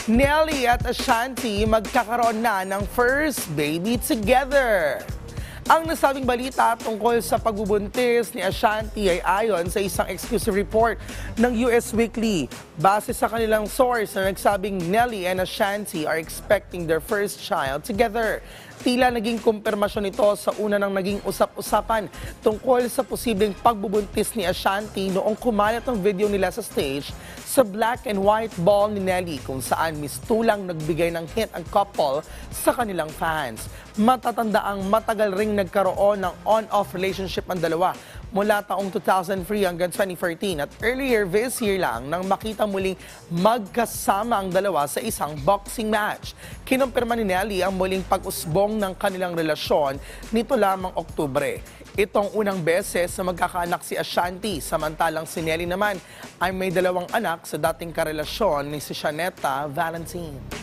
Nelly at Ashanti magkakaroon na ng first baby together. Ang nasabing balita tungkol sa pagbubuntis ni Ashanti ay ayon sa isang exclusive report ng US Weekly. Base sa kanilang source na nagsabing Nelly and Ashanti are expecting their first child together. Tila naging kumpirmasyon ito sa una ng naging usap-usapan tungkol sa posibleng pagbubuntis ni Ashanti noong kumalat ang video nila sa stage sa black and white ball ni Nelly kung saan mistulang nagbigay ng hint ang couple sa kanilang fans. Matatanda ang matagal ring nagkaroon ng on-off relationship ang dalawa mula taong 2003 hanggang 2014 at earlier this year lang nang makita muling magkasama ang dalawa sa isang boxing match. Kinumpirma ni Nelly ang muling pag-usbong ng kanilang relasyon nito lamang Oktubre. Itong unang beses na magkakaanak si Ashanti, samantalang si Nelly naman ay may dalawang anak sa dating karelasyon ni si Shanetta Valentine.